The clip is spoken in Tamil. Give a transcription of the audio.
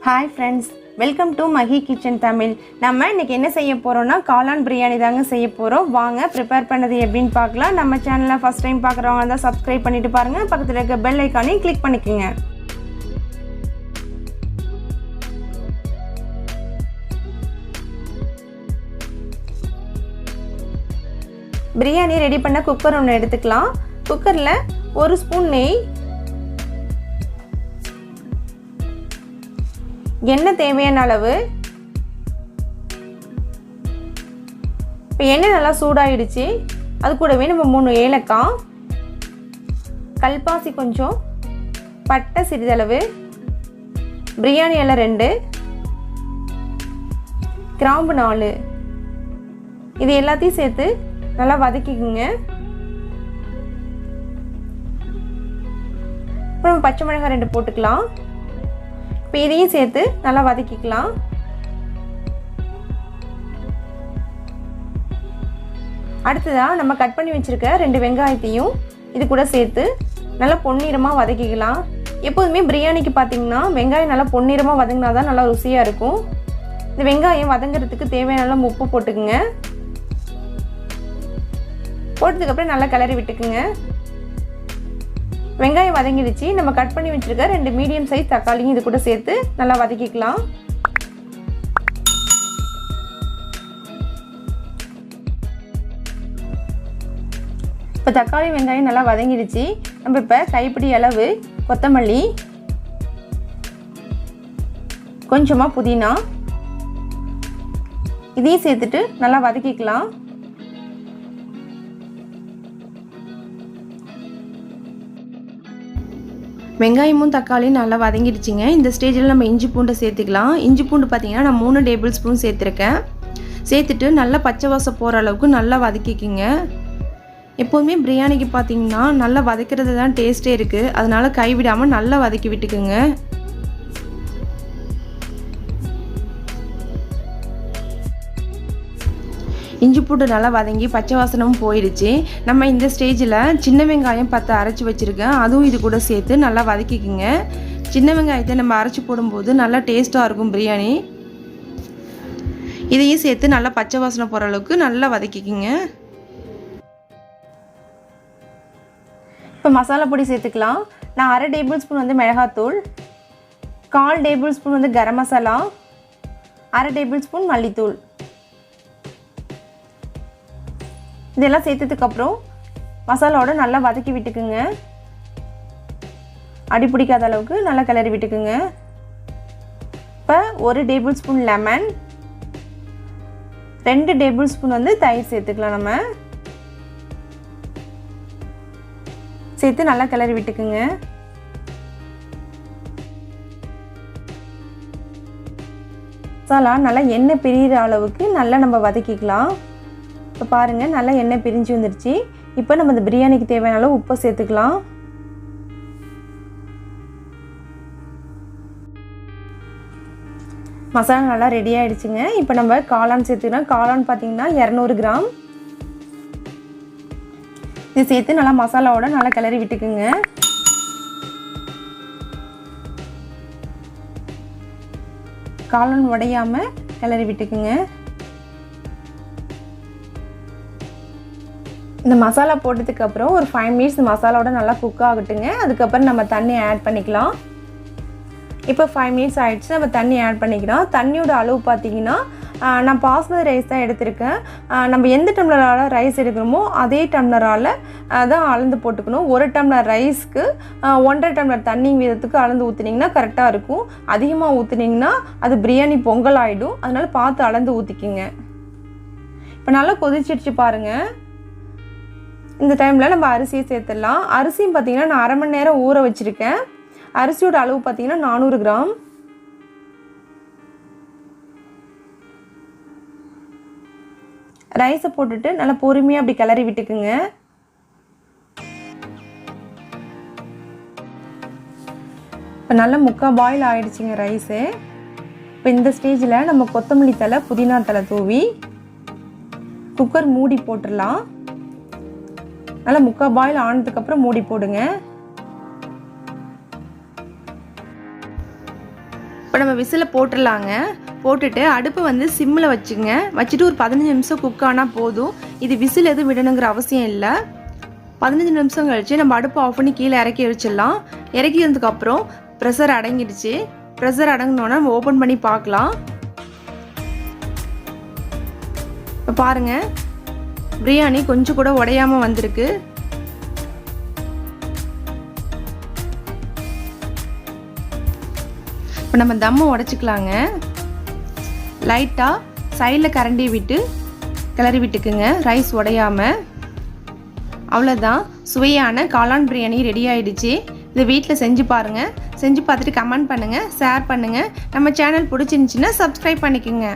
Hi friends, welcome to Mahi kitchen Tamil. நம்ம இன்றைக்கி என்ன செய்ய போகிறோன்னா காளான் பிரியாணி தாங்க செய்ய போகிறோம். வாங்க ப்ரிப்பேர் பண்ணது எப்படின்னு பார்க்கலாம். நம்ம சேனலை ஃபஸ்ட் டைம் பார்க்குறவங்க தான் சப்ஸ்கிரைப் பண்ணிவிட்டு பாருங்கள். பக்கத்தில் இருக்க பெல் ஐக்கானையும் கிளிக் பண்ணிக்கோங்க. பிரியாணி ரெடி பண்ண குக்கர் ஒன்று எடுத்துக்கலாம். குக்கரில் 1 ஸ்பூன் நெய், எண்ணெய் தேவையான அளவு. இப்போ எண்ணெய் நல்லா சூடாயிடுச்சு. அது கூடவே நம்ம 3 ஏலக்காய், கல்பாசி கொஞ்சம், பட்டை சிறிதளவு, பிரியாணி இலை 2, கிராம்பு 4, இது எல்லாத்தையும் சேர்த்து நல்லா வதக்கிக்குங்க. அப்புறம் பச்சை மிளகாய் 2 போட்டுக்கலாம். இப்போ இதையும் சேர்த்து நல்லா வதக்கிக்கலாம். அடுத்ததாக நம்ம கட் பண்ணி வச்சுருக்க 2 வெங்காயத்தையும் இது கூட சேர்த்து நல்லா பொன்னிறமாக வதக்கிக்கலாம். எப்போதுமே பிரியாணிக்கு பார்த்திங்கன்னா வெங்காயம் நல்லா பொன்னிறமாக வதங்கினா தான் நல்லா ருசியாக இருக்கும். இந்த வெங்காயம் வதங்கிறதுக்கு தேவையான உப்பு போட்டுக்குங்க. போட்டதுக்கப்புறம் நல்லா கிளறி விட்டுக்குங்க. வெங்காயம் வதங்கிடுச்சு. நம்ம கட் பண்ணி வச்சுருக்க 2 மீடியம் சைஸ் தக்காளியும் இது கூட சேர்த்து நல்லா வதக்கிக்கலாம். இப்போ தக்காளி வெங்காயம் நல்லா வதங்கிடுச்சு. நம்ம இப்போ கைப்பிடி அளவு கொத்தமல்லி, கொஞ்சமாக புதினா இதையும் சேர்த்துட்டு நல்லா வதக்கிக்கலாம். வெங்காயமும் தக்காளியும் நல்லா வதங்கிடுச்சிங்க. இந்த ஸ்டேஜில் நம்ம இஞ்சி பூண்டை சேர்த்துக்கலாம். இஞ்சி பூண்டு பார்த்திங்கன்னா நான் 3 டேபிள் ஸ்பூன் சேர்த்துருக்கேன். சேர்த்துட்டு நல்லா பச்சை வாசம் போகிற அளவுக்கு நல்லா வதக்கிக்கிங்க. எப்போதுமே பிரியாணிக்கு பார்த்திங்கன்னா நல்லா வதக்கிறது தான் டேஸ்ட்டே இருக்குது. அதனால் கைவிடாமல் நல்லா வதக்கி விட்டுக்குங்க. இஞ்சி பூண்டு நல்லா வதங்கி பச்சை வாசனமும் போயிடுச்சு. நம்ம இந்த ஸ்டேஜில் சின்ன வெங்காயம் 10 அரைச்சி வச்சுருக்கேன். அதுவும் இது கூட சேர்த்து நல்லா வதக்கிக்குங்க. சின்ன வெங்காயத்தை நம்ம அரைச்சி போடும்போது நல்லா டேஸ்ட்டாக இருக்கும் பிரியாணி. இதையும் சேர்த்து நல்லா பச்சை வாசனை போகிற அளவுக்கு நல்லா வதக்கிக்குங்க. இப்போ மசாலா பொடி சேர்த்துக்கலாம். நான் 1/2 டேபிள் ஸ்பூன் வந்து மிளகாத்தூள், 1/4 டேபிள் ஸ்பூன் வந்து கரம் மசாலா, 1/2 டேபிள் ஸ்பூன் மல்லித்தூள், இதெல்லாம் சேர்த்ததுக்கப்புறம் மசாலாவோட நல்லா வதக்கி விட்டுக்குங்க. அடி பிடிக்காத அளவுக்கு நல்லா கிளறி விட்டுக்குங்க. இப்போ 1 table spoon lemon, 2 table spoon வந்து தயிர் சேர்த்துக்கலாம். நம்ம சேர்த்து நல்லா கிளறி விட்டுக்குங்க. மசாலா நல்லா எண்ணெய் பிரிகிற அளவுக்கு நல்லா நம்ம வதக்கிக்கலாம். இப்போ பாருங்கள் நல்லா எண்ணெய் பிரிஞ்சு வந்துடுச்சு. இப்போ நம்ம இந்த பிரியாணிக்கு தேவையான அளவு உப்பு சேர்த்துக்கலாம். மசாலா நல்லா ரெடி ஆகிடுச்சுங்க. இப்போ நம்ம காளான் சேர்த்துக்கலாம். காளான் பார்த்திங்கன்னா 200 கிராம். இது சேர்த்து நல்லா மசாலாவோட நல்லா கிளறி விட்டுக்குங்க. காளான் உடையாமல் கிளறி விட்டுக்குங்க. இந்த மசாலா போட்டதுக்கப்புறம் ஒரு 5 மினிட்ஸ் மசாலாவோட நல்லா குக் ஆகட்டுங்க. அதுக்கப்புறம் நம்ம தண்ணி ஆட் பண்ணிக்கலாம். இப்போ 5 மினிட்ஸ் ஆகிடுச்சு. நம்ம தண்ணி ஆட் பண்ணிக்கலாம். தண்ணியோட அளவு பார்த்திங்கன்னா நான் பாஸ்மதி ரைஸ் தான் எடுத்திருக்கேன். நம்ம எந்த டம்ளரால் ரைஸ் எடுக்கிறோமோ அதே டம்ளரால் தான் அளந்து போட்டுக்கணும். 1 டம்ளர் ரைஸ்க்கு 1.5 டம்ளர் தண்ணி வீதத்துக்கு அளந்து ஊற்றுனீங்கன்னா கரெக்டாக இருக்கும். அதிகமாக ஊற்றுனீங்கன்னா அது பிரியாணி பொங்கல் ஆகிடும். அதனால் பார்த்து அளந்து ஊற்றிக்கிங்க. இப்போ நல்லா கொதிச்சிடுச்சு பாருங்கள். இந்த டைமில் நம்ம அரிசியை சேர்த்துடலாம். அரிசியும் பார்த்திங்கன்னா நான் 1/2 மணி நேரம் ஊற வச்சுருக்கேன். அரிசியோட அளவு பார்த்திங்கன்னா 400 கிராம். ரைஸை போட்டுட்டு நல்லா பொறுமையாக அப்படி கிளறி விட்டுக்குங்க. இப்போ நல்லா 3/4 பாயில் ஆகிடுச்சிங்க ரைஸு. இப்போ இந்த ஸ்டேஜில் நம்ம கொத்தமல்லி தழை, புதினா தழை தூவி குக்கர் மூடி போட்டுடலாம். நல்லா 3/4 பாயில் ஆனதுக்கப்புறம் மூடி போடுங்க. இப்போ நம்ம விசிலை போட்டுடலாங்க. போட்டுட்டு அடுப்பு வந்து சிம்மில் வச்சுங்க. வச்சுட்டு ஒரு 15 நிமிஷம் குக் ஆனால் போதும். இது விசில் எதுவும் விடணுங்கிற அவசியம் இல்லை. 15 நிமிஷம் கழிச்சு நம்ம அடுப்பு ஆஃப் பண்ணி கீழே இறக்கி வச்சிடலாம். இறக்கி வந்ததுக்கப்புறம் ப்ரெஷர் அடங்கிடுச்சு. ப்ரெஷர் அடங்கினோன்னா நம்ம ஓப்பன் பண்ணி பார்க்கலாம். இப்போ பாருங்கள், பிரியாணி கொஞ்சம் கூட உடையாமல் வந்திருக்கு. இப்போ நம்ம தம்மை உடைச்சிக்கலாங்க. லைட்டாக சைடில் கரண்டி விட்டு கிளறி விட்டுக்குங்க, ரைஸ் உடையாமல். அவ்வளோதான், சுவையான காளான் பிரியாணி ரெடி ஆகிடுச்சு. இதை வீட்டில் செஞ்சு பாருங்கள். செஞ்சு பார்த்துட்டு கமெண்ட் பண்ணுங்கள், ஷேர் பண்ணுங்கள். நம்ம சேனல் பிடிச்சிருந்துச்சின்னா சப்ஸ்கிரைப் பண்ணிக்கோங்க.